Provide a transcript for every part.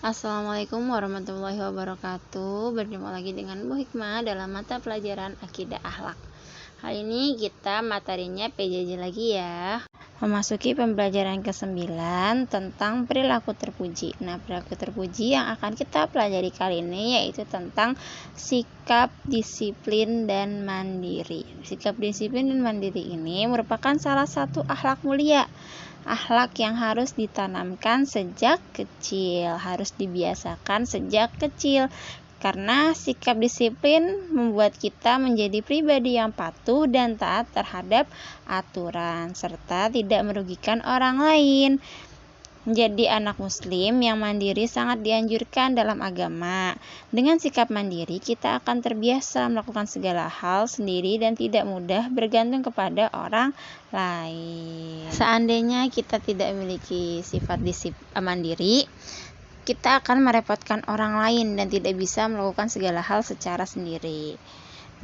Assalamualaikum warahmatullahi wabarakatuh. Berjumpa lagi dengan Bu Hikmah dalam mata pelajaran Akidah Akhlak. Hari ini kita materinya PJJ lagi ya. Memasuki pembelajaran ke-9 tentang perilaku terpuji. Nah, perilaku terpuji yang akan kita pelajari kali ini yaitu tentang sikap disiplin dan mandiri. Sikap disiplin dan mandiri ini merupakan salah satu akhlak mulia. Akhlak yang harus ditanamkan sejak kecil, harus dibiasakan sejak kecil. Karena sikap disiplin membuat kita menjadi pribadi yang patuh dan taat terhadap aturan, serta tidak merugikan orang lain. Menjadi anak muslim yang mandiri sangat dianjurkan dalam agama. Dengan sikap mandiri, kita akan terbiasa melakukan segala hal sendiri dan tidak mudah bergantung kepada orang lain. Seandainya kita tidak memiliki sifat mandiri, kita akan merepotkan orang lain dan tidak bisa melakukan segala hal secara sendiri.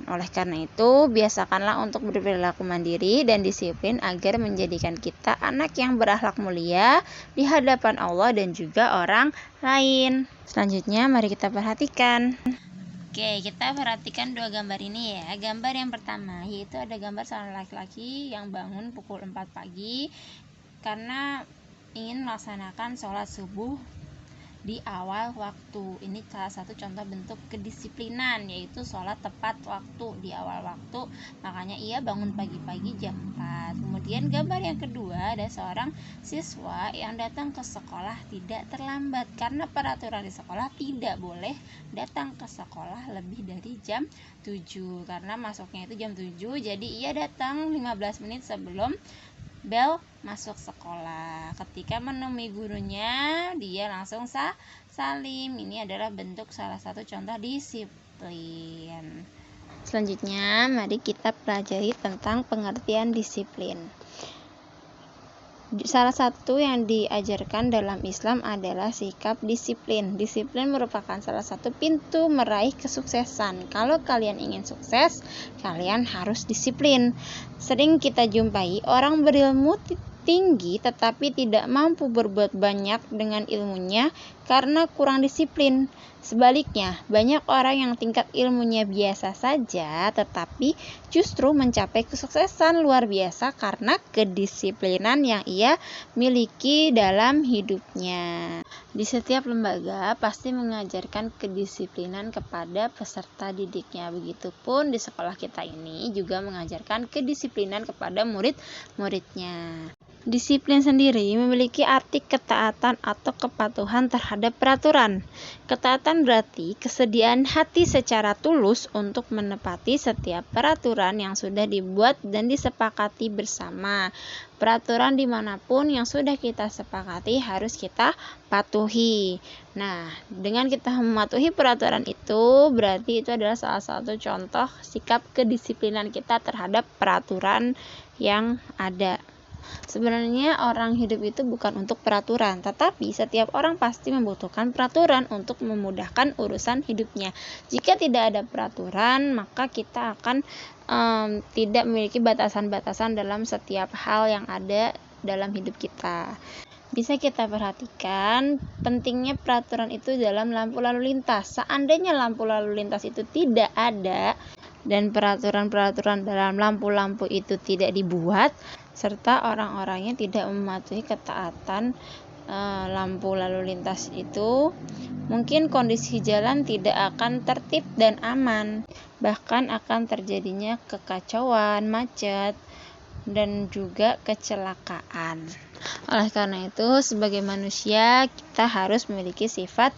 Oleh karena itu, biasakanlah untuk berperilaku mandiri dan disiplin agar menjadikan kita anak yang berakhlak mulia di hadapan Allah dan juga orang lain. Selanjutnya, mari kita perhatikan. Oke, kita perhatikan dua gambar ini ya. Gambar yang pertama yaitu ada gambar seorang laki-laki yang bangun pukul 4 pagi karena ingin melaksanakan sholat subuh di awal waktu. Ini salah satu contoh bentuk kedisiplinan, yaitu sholat tepat waktu di awal waktu. Makanya ia bangun pagi-pagi jam 4. Kemudian gambar yang kedua ada seorang siswa yang datang ke sekolah tidak terlambat, karena peraturan di sekolah tidak boleh datang ke sekolah lebih dari jam 7, karena masuknya itu jam 7. Jadi ia datang 15 menit sebelum bel masuk sekolah. Ketika menemui gurunya, dia langsung salim. Ini adalah bentuk salah satu contoh disiplin. Selanjutnya, mari kita pelajari tentang pengertian disiplin. Salah satu yang diajarkan dalam Islam adalah sikap disiplin. Disiplin merupakan salah satu pintu meraih kesuksesan. Kalau kalian ingin sukses, kalian harus disiplin. Sering kita jumpai orang berilmu tinggi tetapi tidak mampu berbuat banyak dengan ilmunya karena kurang disiplin. Sebaliknya, banyak orang yang tingkat ilmunya biasa saja tetapi justru mencapai kesuksesan luar biasa karena kedisiplinan yang ia miliki dalam hidupnya. Di setiap lembaga pasti mengajarkan kedisiplinan kepada peserta didiknya. Begitupun di sekolah kita ini juga mengajarkan kedisiplinan kepada murid-muridnya. Disiplin sendiri memiliki arti ketaatan atau kepatuhan terhadap peraturan. Ketaatan berarti kesediaan hati secara tulus untuk menepati setiap peraturan yang sudah dibuat dan disepakati bersama. Peraturan dimanapun yang sudah kita sepakati harus kita patuhi. Nah, dengan kita mematuhi peraturan itu, berarti itu adalah salah satu contoh sikap kedisiplinan kita terhadap peraturan yang ada. Sebenarnya orang hidup itu bukan untuk peraturan, tetapi setiap orang pasti membutuhkan peraturan untuk memudahkan urusan hidupnya. Jika tidak ada peraturan, maka kita akan tidak memiliki batasan-batasan dalam setiap hal yang ada dalam hidup kita. Bisa kita perhatikan pentingnya peraturan itu dalam lampu lalu lintas. Seandainya lampu lalu lintas itu tidak ada dan peraturan-peraturan dalam lampu-lampu itu tidak dibuat, serta orang-orangnya tidak mematuhi ketaatan lampu lalu lintas itu, mungkin kondisi jalan tidak akan tertib dan aman. Bahkan akan terjadinya kekacauan, macet, dan juga kecelakaan. Oleh karena itu, sebagai manusia kita harus memiliki sifat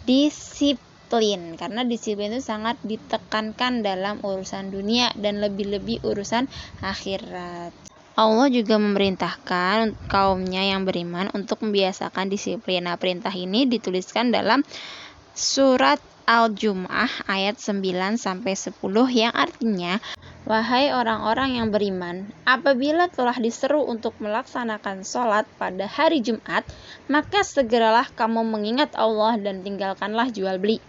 disiplin, karena disiplin itu sangat ditekankan dalam urusan dunia dan lebih-lebih urusan akhirat. Allah juga memerintahkan kaumnya yang beriman untuk membiasakan disiplin. Nah, perintah ini dituliskan dalam surat Al-Jumu'ah ayat 9-10 yang artinya, wahai orang-orang yang beriman, apabila telah diseru untuk melaksanakan sholat pada hari Jumat, maka segeralah kamu mengingat Allah dan tinggalkanlah jual beli.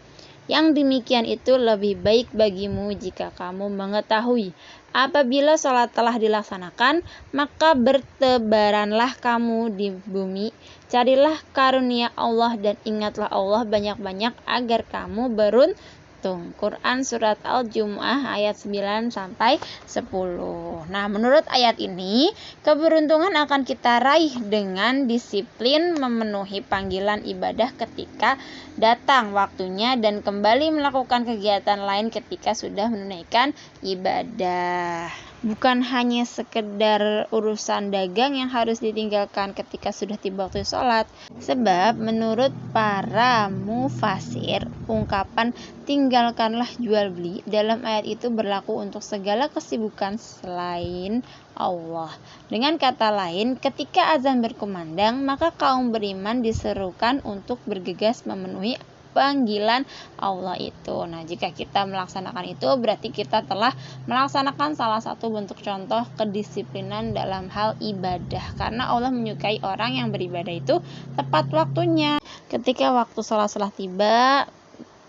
Yang demikian itu lebih baik bagimu jika kamu mengetahui. Apabila sholat telah dilaksanakan, maka bertebaranlah kamu di bumi, carilah karunia Allah dan ingatlah Allah banyak-banyak agar kamu beruntung. Quran Surat Al-Jumu'ah ayat 9-10. Nah, menurut ayat ini, keberuntungan akan kita raih dengan disiplin memenuhi panggilan ibadah ketika datang waktunya dan kembali melakukan kegiatan lain ketika sudah menunaikan ibadah. Bukan hanya sekedar urusan dagang yang harus ditinggalkan ketika sudah tiba waktu sholat. Sebab menurut para mufasir, ungkapan tinggalkanlah jual beli dalam ayat itu berlaku untuk segala kesibukan selain Allah. Dengan kata lain, ketika azan berkumandang, maka kaum beriman diserukan untuk bergegas memenuhi panggilan Allah itu. Nah, jika kita melaksanakan itu, berarti kita telah melaksanakan salah satu bentuk contoh kedisiplinan dalam hal ibadah. Karena Allah menyukai orang yang beribadah itu tepat waktunya. Ketika waktu sholat tiba,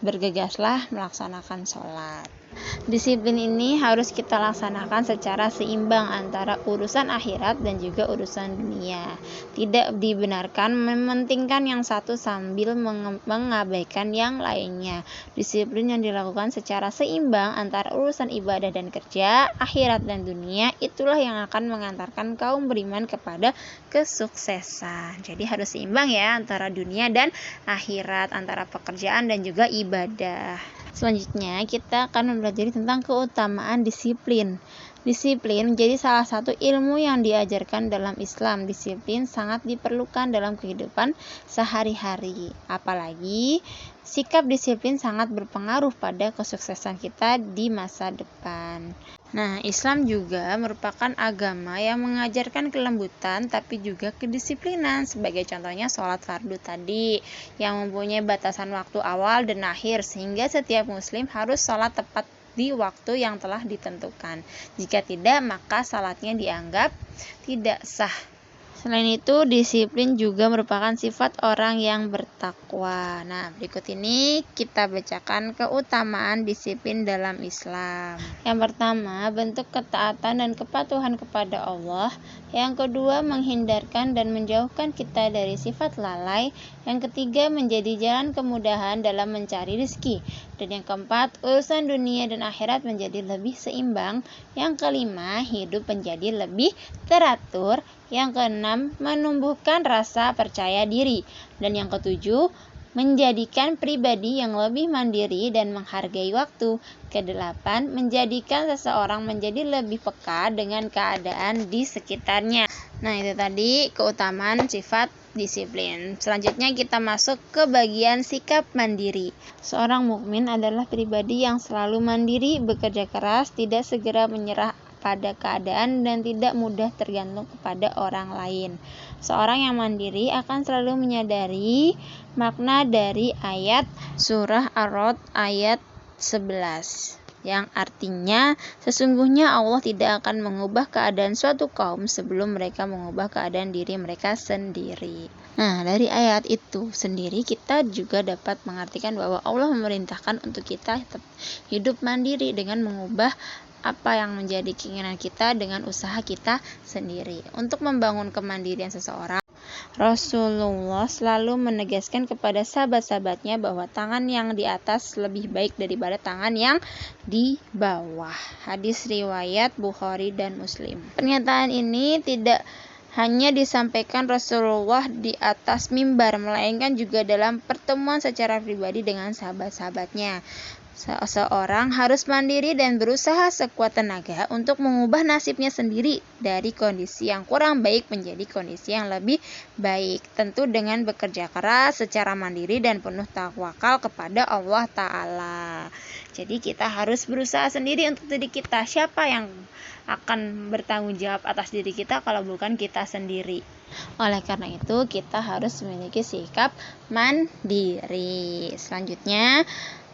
bergegaslah melaksanakan sholat. Disiplin ini harus kita laksanakan secara seimbang antara urusan akhirat dan juga urusan dunia. Tidak dibenarkan mementingkan yang satu sambil mengabaikan yang lainnya. Disiplin yang dilakukan secara seimbang antara urusan ibadah dan kerja, akhirat dan dunia, itulah yang akan mengantarkan kaum beriman kepada kesuksesan. Jadi harus seimbang ya antara dunia dan akhirat, antara pekerjaan dan juga ibadah. Selanjutnya kita akan mempelajari tentang keutamaan disiplin. Disiplin menjadi salah satu ilmu yang diajarkan dalam Islam. Disiplin sangat diperlukan dalam kehidupan sehari-hari. Apalagi sikap disiplin sangat berpengaruh pada kesuksesan kita di masa depan. Nah, Islam juga merupakan agama yang mengajarkan kelembutan tapi juga kedisiplinan. Sebagai contohnya sholat fardu tadi yang mempunyai batasan waktu awal dan akhir, sehingga setiap muslim harus sholat tepat di waktu yang telah ditentukan. Jika tidak, maka salatnya dianggap tidak sah. Selain itu, disiplin juga merupakan sifat orang yang bertakwa. Nah, berikut ini kita bacakan keutamaan disiplin dalam Islam. Yang pertama, bentuk ketaatan dan kepatuhan kepada Allah. Yang kedua, menghindarkan dan menjauhkan kita dari sifat lalai. Yang ketiga, menjadi jalan kemudahan dalam mencari rezeki. Dan yang keempat, urusan dunia dan akhirat menjadi lebih seimbang. Yang kelima, hidup menjadi lebih teratur. Yang keenam, menumbuhkan rasa percaya diri. Dan yang ketujuh, menjadikan pribadi yang lebih mandiri dan menghargai waktu. Kedelapan, menjadikan seseorang menjadi lebih peka dengan keadaan di sekitarnya. Nah, itu tadi keutamaan sifat disiplin. Selanjutnya kita masuk ke bagian sikap mandiri. Seorang mukmin adalah pribadi yang selalu mandiri, bekerja keras, tidak segera menyerah pada keadaan dan tidak mudah tergantung kepada orang lain. Seorang yang mandiri akan selalu menyadari makna dari ayat surah Ar-Ra'd ayat 11 yang artinya sesungguhnya Allah tidak akan mengubah keadaan suatu kaum sebelum mereka mengubah keadaan diri mereka sendiri. Nah, dari ayat itu sendiri kita juga dapat mengartikan bahwa Allah memerintahkan untuk kita hidup mandiri dengan mengubah apa yang menjadi keinginan kita dengan usaha kita sendiri. Untuk membangun kemandirian seseorang, Rasulullah selalu menegaskan kepada sahabat-sahabatnya bahwa tangan yang di atas lebih baik daripada tangan yang di bawah. Hadis riwayat Bukhari dan Muslim. Pernyataan ini tidak hanya disampaikan Rasulullah di atas mimbar, melainkan juga dalam pertemuan secara pribadi dengan sahabat-sahabatnya. Seseorang harus mandiri dan berusaha sekuat tenaga untuk mengubah nasibnya sendiri dari kondisi yang kurang baik menjadi kondisi yang lebih baik. Tentu dengan bekerja keras secara mandiri dan penuh tawakal kepada Allah Ta'ala. Jadi kita harus berusaha sendiri untuk diri kita. Siapa yang akan bertanggung jawab atas diri kita kalau bukan kita sendiri? Oleh karena itu kita harus memiliki sikap mandiri. Selanjutnya,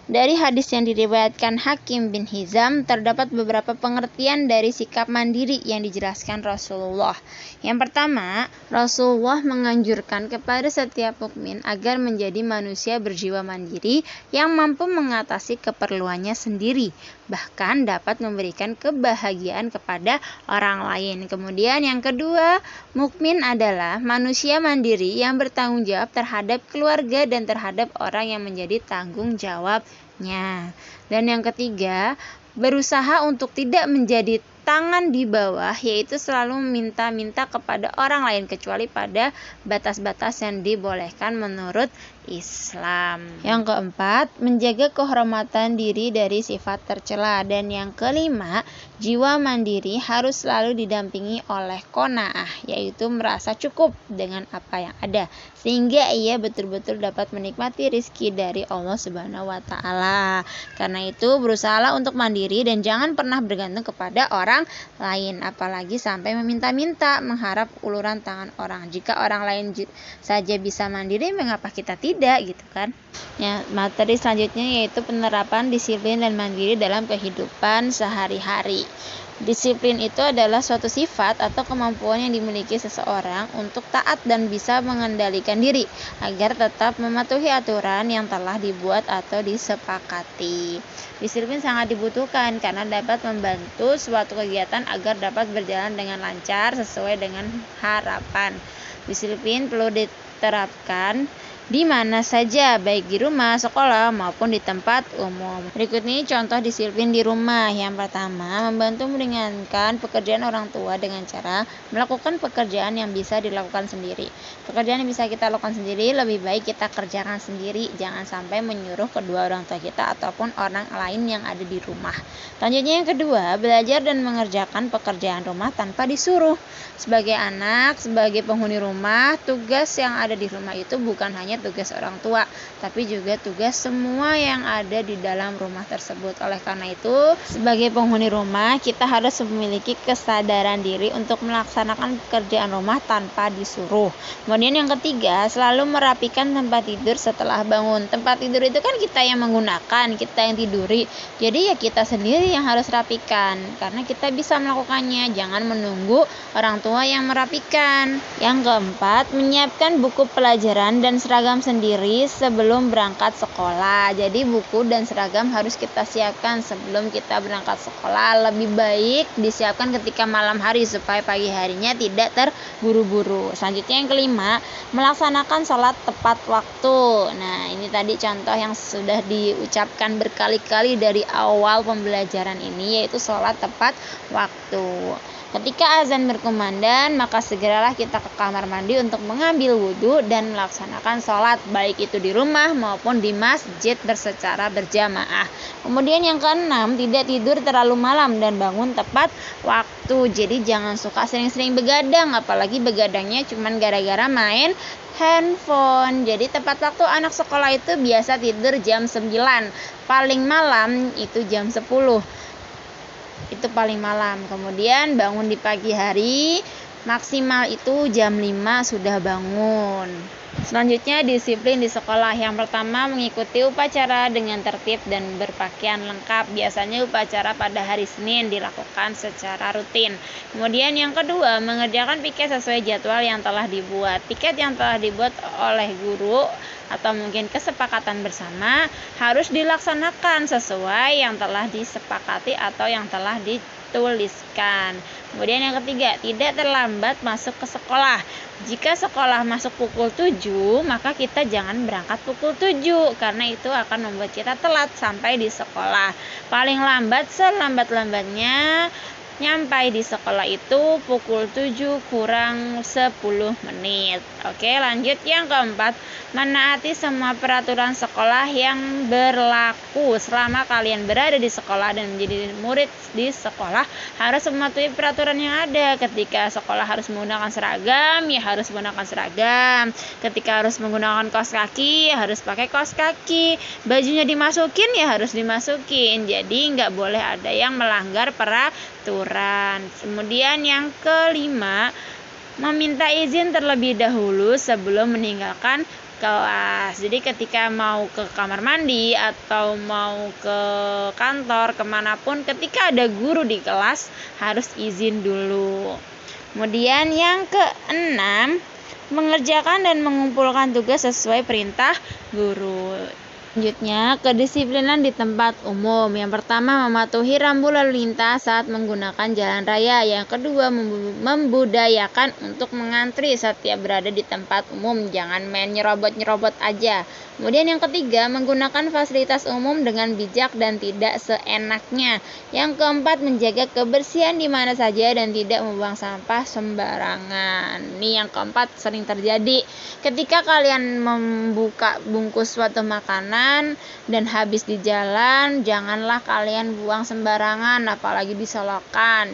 Dari hadis yang diriwayatkan Hakim bin Hizam, terdapat beberapa pengertian dari sikap mandiri yang dijelaskan Rasulullah. Yang pertama, Rasulullah menganjurkan kepada setiap mukmin agar menjadi manusia berjiwa mandiri yang mampu mengatasi keperluannya sendiri, bahkan dapat memberikan kebahagiaan kepada orang lain. Kemudian yang kedua, mukmin adalah manusia mandiri yang bertanggung jawab terhadap keluarga dan terhadap orang yang menjadi tanggung jawabnya. Dan yang ketiga, berusaha untuk tidak menjadi tangan di bawah, yaitu selalu meminta-minta kepada orang lain kecuali pada batas-batas yang dibolehkan menurut Islam. Yang keempat, menjaga kehormatan diri dari sifat tercela. Dan yang kelima, jiwa mandiri harus selalu didampingi oleh qanaah, yaitu merasa cukup dengan apa yang ada, sehingga ia betul-betul dapat menikmati rizki dari Allah Subhanahu wa Ta'ala. Karena itu, berusahalah untuk mandiri dan jangan pernah bergantung kepada orang lain, apalagi sampai meminta-minta, mengharap uluran tangan orang. Jika orang lain saja bisa mandiri, mengapa kita tidak, gitu kan? Ya, materi selanjutnya yaitu penerapan disiplin dan mandiri dalam kehidupan sehari-hari. Disiplin itu adalah suatu sifat atau kemampuan yang dimiliki seseorang untuk taat dan bisa mengendalikan diri agar tetap mematuhi aturan yang telah dibuat atau disepakati. Disiplin sangat dibutuhkan karena dapat membantu suatu kegiatan agar dapat berjalan dengan lancar sesuai dengan harapan. Disiplin perlu diterapkan di mana saja, baik di rumah, sekolah, maupun di tempat umum. Berikut ini contoh disiplin di rumah. Yang pertama, membantu meringankan pekerjaan orang tua dengan cara melakukan pekerjaan yang bisa dilakukan sendiri. Pekerjaan yang bisa kita lakukan sendiri, lebih baik kita kerjakan sendiri. Jangan sampai menyuruh kedua orang tua kita ataupun orang lain yang ada di rumah. Selanjutnya yang kedua, belajar dan mengerjakan pekerjaan rumah tanpa disuruh. Sebagai anak, sebagai penghuni rumah, tugas yang ada di rumah itu bukan hanya tugas orang tua, tapi juga tugas semua yang ada di dalam rumah tersebut. Oleh karena itu, sebagai penghuni rumah, kita harus memiliki kesadaran diri untuk melaksanakan pekerjaan rumah tanpa disuruh. Kemudian yang ketiga, selalu merapikan tempat tidur setelah bangun. Tempat tidur itu kan kita yang menggunakan, kita yang tiduri. Jadi ya kita sendiri yang harus rapikan, karena kita bisa melakukannya. Jangan menunggu orang tua yang merapikan. Yang keempat, menyiapkan buku pelajaran dan seragam sendiri sebelum berangkat sekolah. Jadi buku dan seragam harus kita siapkan sebelum kita berangkat sekolah. Lebih baik disiapkan ketika malam hari supaya pagi harinya tidak terburu-buru. Selanjutnya yang kelima, melaksanakan sholat tepat waktu. Nah, ini tadi contoh yang sudah diucapkan berkali-kali dari awal pembelajaran ini, yaitu sholat tepat waktu. Ketika azan berkumandang, maka segeralah kita ke kamar mandi untuk mengambil wudhu dan melaksanakan sholat, baik itu di rumah maupun di masjid secara berjamaah. Kemudian yang keenam, tidak tidur terlalu malam dan bangun tepat waktu. Jadi jangan suka sering-sering begadang, apalagi begadangnya cuma gara-gara main handphone. Jadi tepat waktu anak sekolah itu biasa tidur jam 9, paling malam itu jam 10. Itu paling malam. Kemudian bangun di pagi hari, maksimal itu jam 5 sudah bangun. Selanjutnya disiplin di sekolah. Yang pertama, mengikuti upacara dengan tertib dan berpakaian lengkap. Biasanya upacara pada hari Senin dilakukan secara rutin. Kemudian yang kedua, mengerjakan piket sesuai jadwal yang telah dibuat. Piket yang telah dibuat oleh guru atau mungkin kesepakatan bersama harus dilaksanakan sesuai yang telah disepakati atau yang telah dituliskan. Kemudian yang ketiga, tidak terlambat masuk ke sekolah. Jika sekolah masuk pukul 7, maka kita jangan berangkat pukul 7 karena itu akan membuat kita telat sampai di sekolah. Paling lambat selambat-lambatnya nyampai di sekolah itu pukul 7 kurang 10 menit. Oke, lanjut yang keempat, menaati semua peraturan sekolah yang berlaku. Selama kalian berada di sekolah dan menjadi murid di sekolah, harus mematuhi peraturan yang ada. Ketika sekolah harus menggunakan seragam, ya harus menggunakan seragam. Ketika harus menggunakan kaos kaki, ya harus pakai kaos kaki. Bajunya dimasukin, ya harus dimasukin. Jadi nggak boleh ada yang melanggar peraturan. Kemudian yang kelima, meminta izin terlebih dahulu sebelum meninggalkan kelas. Jadi ketika mau ke kamar mandi atau mau ke kantor, kemanapun, ketika ada guru di kelas harus izin dulu. Kemudian yang keenam, mengerjakan dan mengumpulkan tugas sesuai perintah guru. Selanjutnya, kedisiplinan di tempat umum. Yang pertama, mematuhi rambu lalu lintas saat menggunakan jalan raya. Yang kedua, membudayakan untuk mengantri setiap berada di tempat umum. Jangan main nyerobot-nyerobot aja. Kemudian yang ketiga, menggunakan fasilitas umum dengan bijak dan tidak seenaknya. Yang keempat, menjaga kebersihan di mana saja dan tidak membuang sampah sembarangan. Ini yang keempat sering terjadi. Ketika kalian membuka bungkus suatu makanan dan habis di jalan, janganlah kalian buang sembarangan, apalagi disolokan.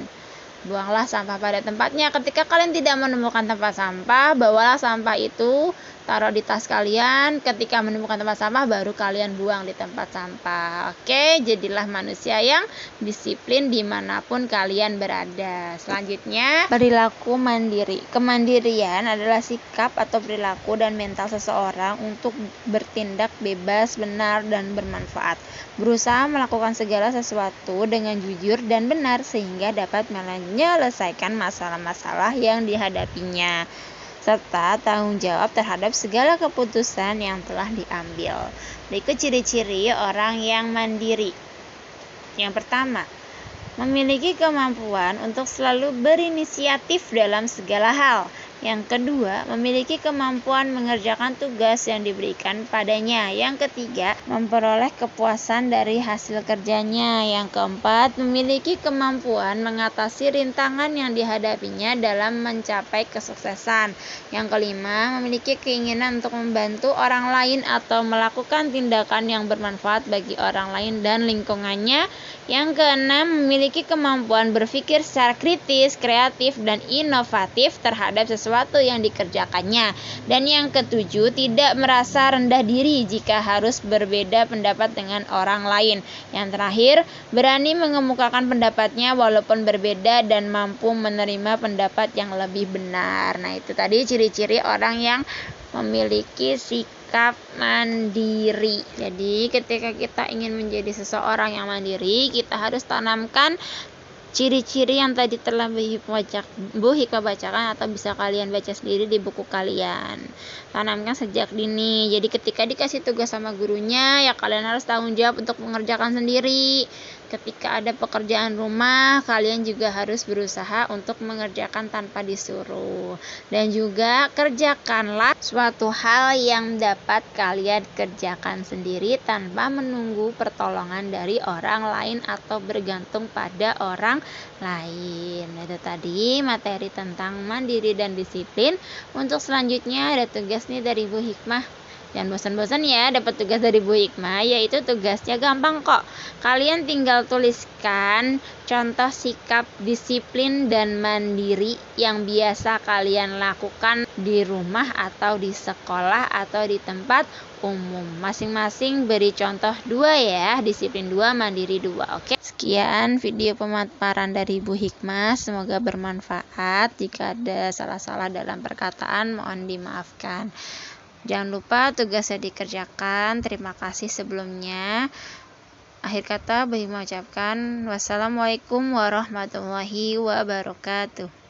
Buanglah sampah pada tempatnya. Ketika kalian tidak menemukan tempat sampah, bawalah sampah itu, taruh di tas kalian. Ketika menemukan tempat sampah, baru kalian buang di tempat sampah. Oke, jadilah manusia yang disiplin dimanapun kalian berada. Selanjutnya, perilaku mandiri. Kemandirian adalah sikap atau perilaku dan mental seseorang untuk bertindak bebas, benar, dan bermanfaat. Berusaha melakukan segala sesuatu dengan jujur dan benar sehingga dapat menyelesaikan masalah-masalah yang dihadapinya, serta tanggung jawab terhadap segala keputusan yang telah diambil. Berikut ciri-ciri orang yang mandiri. Yang pertama, memiliki kemampuan untuk selalu berinisiatif dalam segala hal. Yang kedua, memiliki kemampuan mengerjakan tugas yang diberikan padanya. Yang ketiga, memperoleh kepuasan dari hasil kerjanya. Yang keempat, memiliki kemampuan mengatasi rintangan yang dihadapinya dalam mencapai kesuksesan. Yang kelima, memiliki keinginan untuk membantu orang lain atau melakukan tindakan yang bermanfaat bagi orang lain dan lingkungannya. Yang keenam, memiliki kemampuan berpikir secara kritis, kreatif, dan inovatif terhadap sesuatu yang dikerjakannya. Dan yang ketujuh, tidak merasa rendah diri jika harus berbeda pendapat dengan orang lain. Yang terakhir, berani mengemukakan pendapatnya walaupun berbeda dan mampu menerima pendapat yang lebih benar. Nah, itu tadi ciri-ciri orang yang memiliki sikap mandiri. Jadi ketika kita ingin menjadi seseorang yang mandiri, kita harus tanamkan ciri-ciri yang tadi telah Bu Hikmah bacakan atau bisa kalian baca sendiri di buku kalian. Tanamkan sejak dini. Jadi ketika dikasih tugas sama gurunya, ya kalian harus tanggung jawab untuk mengerjakan sendiri. Ketika ada pekerjaan rumah, kalian juga harus berusaha untuk mengerjakan tanpa disuruh. Dan juga kerjakanlah suatu hal yang dapat kalian kerjakan sendiri tanpa menunggu pertolongan dari orang lain atau bergantung pada orang lain. Itu tadi materi tentang mandiri dan disiplin. Untuk selanjutnya ada tugas nih dari Bu Hikmah. Jangan bosan-bosan ya dapat tugas dari Bu Hikmah, yaitu tugasnya gampang kok. Kalian tinggal tuliskan contoh sikap disiplin dan mandiri yang biasa kalian lakukan di rumah atau di sekolah atau di tempat umum. Masing-masing beri contoh 2 ya, disiplin 2, mandiri 2. Oke. Sekian video pemaparan dari Bu Hikmah, semoga bermanfaat. Jika ada salah-salah dalam perkataan mohon dimaafkan. Jangan lupa tugasnya dikerjakan. Terima kasih sebelumnya. Akhir kata, bagi mengucapkan wassalamualaikum warahmatullahi wabarakatuh.